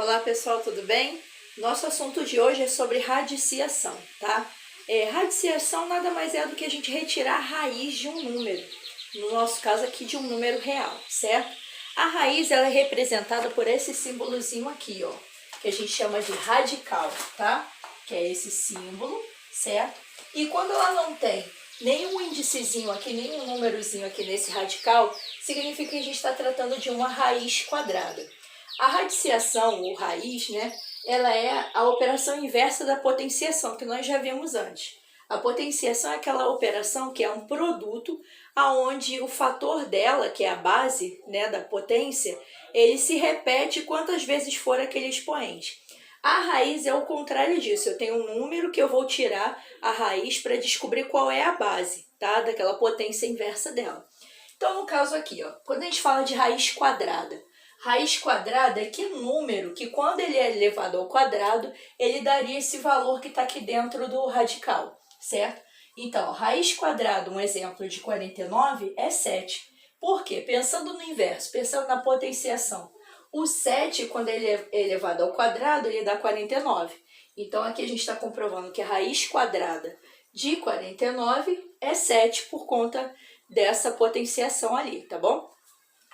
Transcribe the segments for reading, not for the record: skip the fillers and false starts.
Olá pessoal, tudo bem? Nosso assunto de hoje é sobre radiciação, tá? Radiciação nada mais é do que a gente retirar a raiz de um número, no nosso caso aqui de um número real, certo? A raiz ela é representada por esse símbolozinho aqui, ó, que a gente chama de radical, tá? Que é esse símbolo, certo? E quando ela não tem nenhum índicezinho aqui, nenhum númerozinho aqui nesse radical, significa que a gente está tratando de uma raiz quadrada. A radiciação, ou raiz, né, ela é a operação inversa da potenciação, que nós já vimos antes. A potenciação é aquela operação que é um produto aonde o fator dela, que é a base, né, da potência, ele se repete quantas vezes for aquele expoente. A raiz é o contrário disso, eu tenho um número que eu vou tirar a raiz para descobrir qual é a base, tá, daquela potência inversa dela. Então, no caso aqui, ó, quando a gente fala de raiz quadrada é que número que, quando ele é elevado ao quadrado, ele daria esse valor que está aqui dentro do radical, certo? Então, raiz quadrada, um exemplo de 49, é 7. Por quê? Pensando no inverso, pensando na potenciação. O 7, quando ele é elevado ao quadrado, ele dá 49. Então, aqui a gente está comprovando que a raiz quadrada de 49 é 7 por conta dessa potenciação ali, tá bom?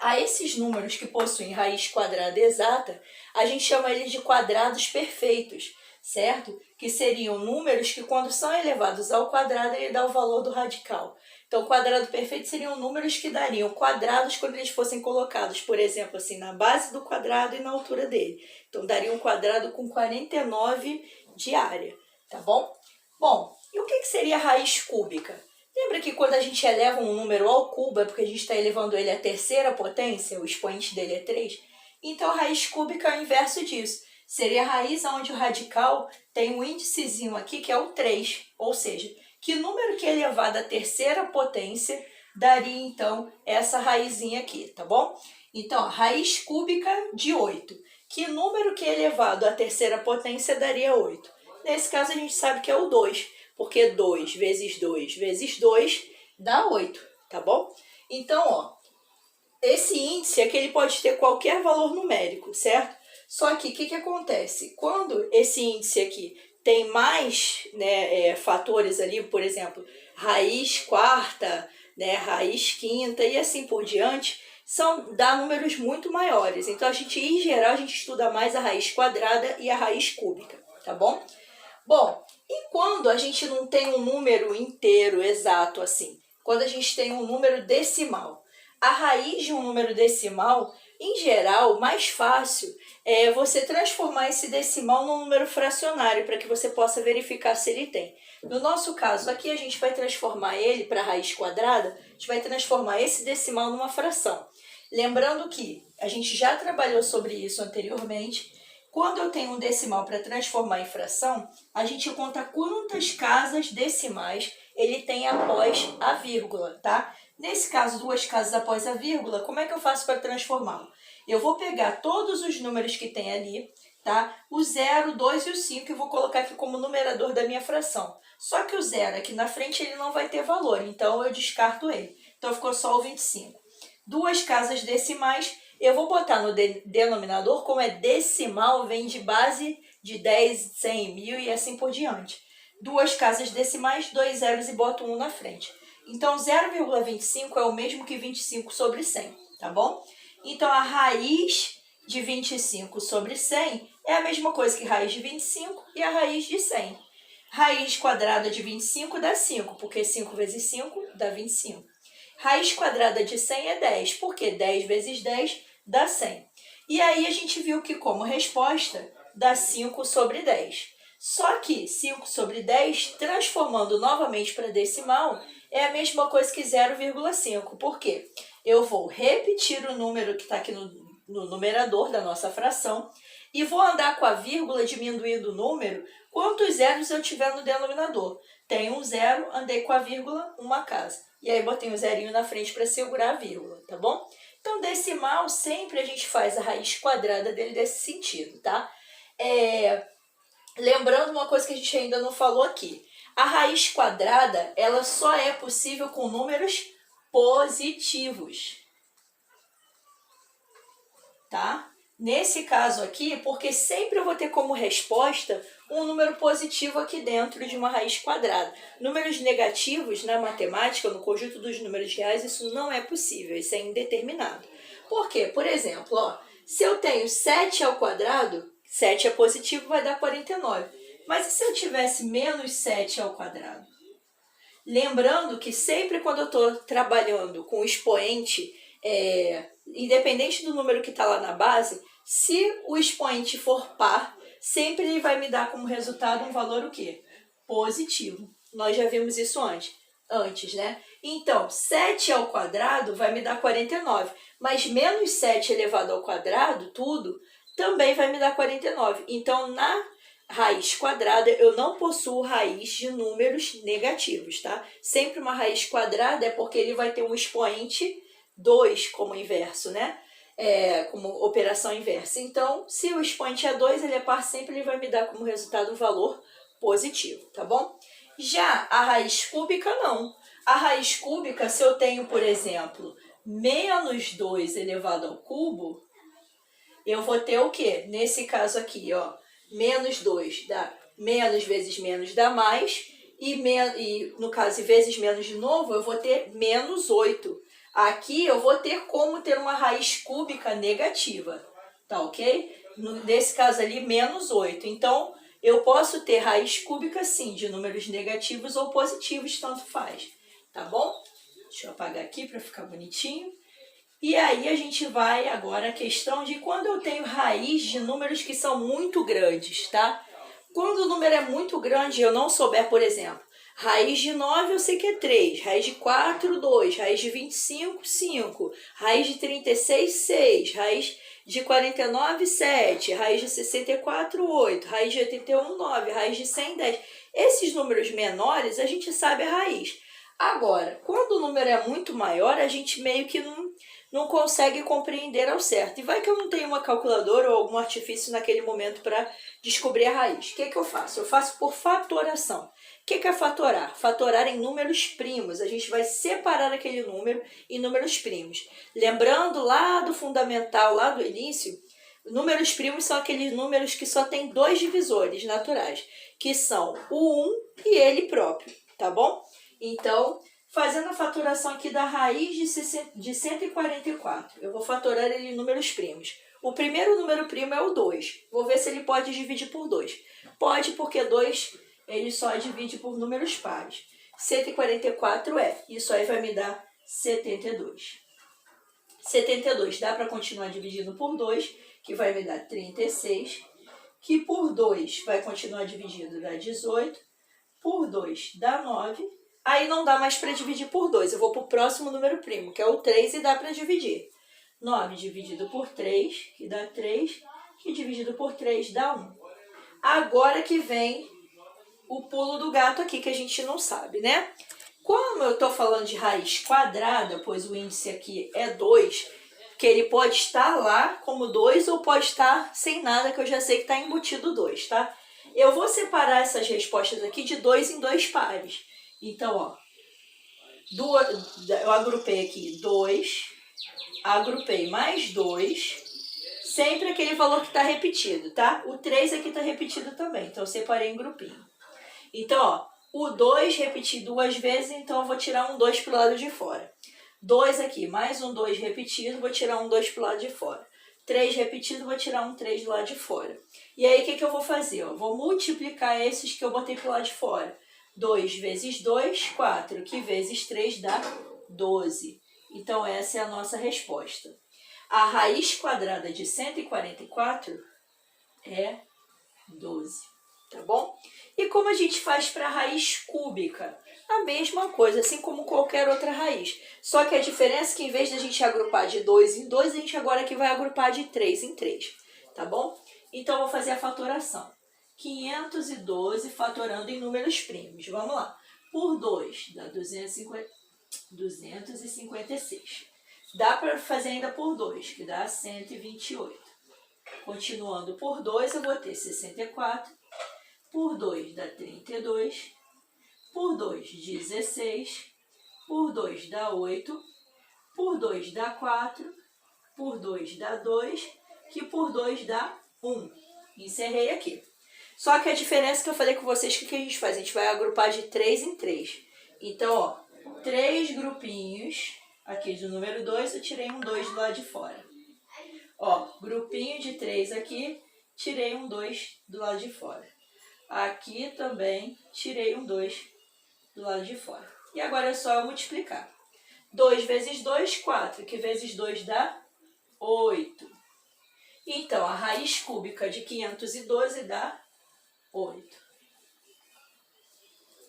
A esses números que possuem raiz quadrada exata, a gente chama eles de quadrados perfeitos, certo? Que seriam números que, quando são elevados ao quadrado, ele dá o valor do radical. Então, quadrado perfeito seriam números que dariam quadrados quando eles fossem colocados, por exemplo, assim, na base do quadrado e na altura dele. Então, daria um quadrado com 49 de área, tá bom? Bom, e o que seria a raiz cúbica? Lembra que quando a gente eleva um número ao cubo é porque a gente está elevando ele à terceira potência, o expoente dele é 3? Então, a raiz cúbica é o inverso disso. Seria a raiz onde o radical tem um índicezinho aqui que é o 3, ou seja, que número que é elevado à terceira potência daria, então, essa raizinha aqui, tá bom? Então, a raiz cúbica de 8. Que número que é elevado à terceira potência daria 8? Nesse caso, a gente sabe que é o 2. Porque 2 vezes 2 vezes 2 dá 8, tá bom? Então, ó, esse índice aqui ele pode ter qualquer valor numérico, certo? Só que o que acontece? Quando esse índice aqui tem mais, né, fatores ali, por exemplo, raiz quarta, né, raiz quinta e assim por diante, dá números muito maiores. Então, em geral, a gente estuda mais a raiz quadrada e a raiz cúbica, tá bom? Bom, e quando a gente não tem um número inteiro exato assim? Quando a gente tem um número decimal. A raiz de um número decimal, em geral, mais fácil é você transformar esse decimal num número fracionário para que você possa verificar se ele tem. No nosso caso, aqui a gente vai transformar ele para a raiz quadrada, a gente vai transformar esse decimal numa fração. Lembrando que a gente já trabalhou sobre isso anteriormente. Quando eu tenho um decimal para transformar em fração, a gente conta quantas casas decimais ele tem após a vírgula, tá? Nesse caso, 2 casas após a vírgula, como é que eu faço para transformá-lo? Eu vou pegar todos os números que tem ali, tá? O 0, 2 e o 5 e vou colocar aqui como numerador da minha fração. Só que o 0 aqui na frente ele não vai ter valor, então eu descarto ele. Então ficou só o 25. 2 casas decimais. Eu vou botar no denominador, como é decimal, vem de base de 10, 100, 1000 e assim por diante. 2 casas decimais, 2 zeros e boto 1 na frente. Então, 0,25 é o mesmo que 25 sobre 100, tá bom? Então, a raiz de 25 sobre 100 é a mesma coisa que raiz de 25 e a raiz de 100. Raiz quadrada de 25 dá 5, porque 5 vezes 5 dá 25. Raiz quadrada de 100 é 10, porque 10 vezes 10 dá 100. E aí a gente viu que como resposta dá 5 sobre 10. Só que 5 sobre 10, transformando novamente para decimal, é a mesma coisa que 0,5. Por quê? Eu vou repetir o número que está aqui no numerador da nossa fração e vou andar com a vírgula diminuindo o número quantos zeros eu tiver no denominador. Tem um zero, andei com a vírgula, uma casa. E aí botei um zerinho na frente para segurar a vírgula, tá bom? Então, decimal, sempre a gente faz a raiz quadrada dele desse sentido, tá? Lembrando uma coisa que a gente ainda não falou aqui. A raiz quadrada, ela só é possível com números positivos, tá? Nesse caso aqui, porque sempre eu vou ter como resposta um número positivo aqui dentro de uma raiz quadrada. Números negativos na matemática, no conjunto dos números reais, isso não é possível, isso é indeterminado. Por quê? Por exemplo, ó, se eu tenho 7 ao quadrado, 7 é positivo, vai dar 49. Mas e se eu tivesse menos 7 ao quadrado? Lembrando que sempre quando eu estou trabalhando com expoente, independente do número que está lá na base, se o expoente for par, sempre ele vai me dar como resultado um valor o quê? Positivo. Nós já vimos isso antes, né? Então, 7 ao quadrado vai me dar 49, mas menos 7 elevado ao quadrado, tudo, também vai me dar 49. Então, na raiz quadrada, eu não possuo raiz de números negativos, tá? Sempre uma raiz quadrada é porque ele vai ter um expoente 2 como inverso, né? Como operação inversa. Então, se o expoente é 2, ele é par, sempre ele vai me dar como resultado um valor positivo, tá bom? Já a raiz cúbica, não. A raiz cúbica, se eu tenho, por exemplo, menos 2 elevado ao cubo, eu vou ter o quê? Nesse caso aqui, ó, menos 2 dá menos vezes menos dá mais, e no caso, vezes menos de novo, eu vou ter menos 8. Aqui eu vou ter como ter uma raiz cúbica negativa, tá ok? Nesse caso ali, menos 8. Então, eu posso ter raiz cúbica, sim, de números negativos ou positivos, tanto faz, tá bom? Deixa eu apagar aqui para ficar bonitinho. E aí a gente vai agora à questão de quando eu tenho raiz de números que são muito grandes, tá? Quando o número é muito grande e eu não souber, por exemplo, raiz de 9 eu sei que é 3, raiz de 4, 2, raiz de 25, 5, raiz de 36, 6, raiz de 49, 7, raiz de 64, 8, raiz de 81, 9, raiz de 100, 10. Esses números menores a gente sabe a raiz. Agora, quando o número é muito maior, a gente meio que não consegue compreender ao certo. E vai que eu não tenho uma calculadora ou algum artifício naquele momento para descobrir a raiz. O que eu faço? Eu faço por fatoração. O que é fatorar? Fatorar em números primos. A gente vai separar aquele número em números primos. Lembrando lá do fundamental, lá do início, números primos são aqueles números que só tem 2 divisores naturais, que são o 1 e ele próprio, tá bom? Então, fazendo a fatoração aqui da raiz de 144, eu vou fatorar ele em números primos. O primeiro número primo é o 2. Vou ver se ele pode dividir por 2. Pode, porque 2 ele só divide por números pares. 144 isso aí vai me dar 72. 72 dá para continuar dividindo por 2, que vai me dar 36. Que por 2 vai continuar dividindo, dá 18. Por 2 dá 9. Aí não dá mais para dividir por 2. Eu vou para o próximo número primo, que é o 3, e dá para dividir. 9 dividido por 3, que dá 3, que dividido por 3 dá 1. Agora que vem o pulo do gato aqui, que a gente não sabe, né? Como eu estou falando de raiz quadrada, pois o índice aqui é 2, que ele pode estar lá como 2 ou pode estar sem nada, que eu já sei que está embutido 2, tá? Eu vou separar essas respostas aqui de 2 em 2 pares. Então, ó, eu agrupei aqui 2, agrupei mais 2, sempre aquele valor que está repetido, tá? O 3 aqui está repetido também, então eu separei em grupinho. Então, ó, o 2 repeti 2 vezes, então eu vou tirar um 2 para o lado de fora. 2 aqui, mais um 2 repetido, vou tirar um 2 para o lado de fora. 3 repetido, vou tirar um 3 do lado de fora. E aí, o que eu vou fazer? Eu vou multiplicar esses que eu botei para o lado de fora. 2 vezes 2, 4, que vezes 3 dá 12. Então, essa é a nossa resposta. A raiz quadrada de 144 é 12, tá bom? E como a gente faz para a raiz cúbica? A mesma coisa, assim como qualquer outra raiz. Só que a diferença é que, em vez de a gente agrupar de 2 em 2, a gente agora aqui vai agrupar de 3 em 3, tá bom? Então, eu vou fazer a fatoração. 512 fatorando em números primos. Vamos lá. Por 2 dá 256. Dá para fazer ainda por 2, que dá 128. Continuando por 2, eu vou ter 64. Por 2 dá 32. Por 2, 16. Por 2 dá 8. Por 2 dá 4. Por 2 dá 2. que por 2 dá 1. Encerrei aqui. Só que a diferença que eu falei com vocês, o que a gente faz? A gente vai agrupar de 3 em 3. Então, ó, 3 grupinhos, aqui do número 2, eu tirei um 2 do lado de fora. Ó, grupinho de 3 aqui, tirei um 2 do lado de fora. Aqui também, tirei um 2 do lado de fora. E agora é só eu multiplicar. 2 vezes 2, 4, que vezes 2 dá 8. Então, a raiz cúbica de 512 dá 8.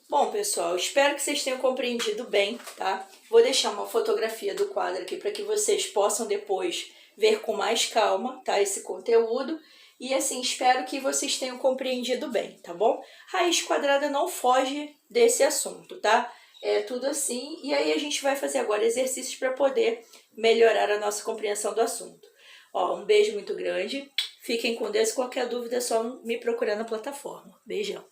Bom, pessoal, espero que vocês tenham compreendido bem, tá? Vou deixar uma fotografia do quadro aqui para que vocês possam depois ver com mais calma, tá? Esse conteúdo. E assim, espero que vocês tenham compreendido bem, tá bom? Raiz quadrada não foge desse assunto, tá? É tudo assim. E aí a gente vai fazer agora exercícios para poder melhorar a nossa compreensão do assunto. Ó, um beijo muito grande. Fiquem com Deus. Qualquer dúvida é só me procurar na plataforma. Beijão.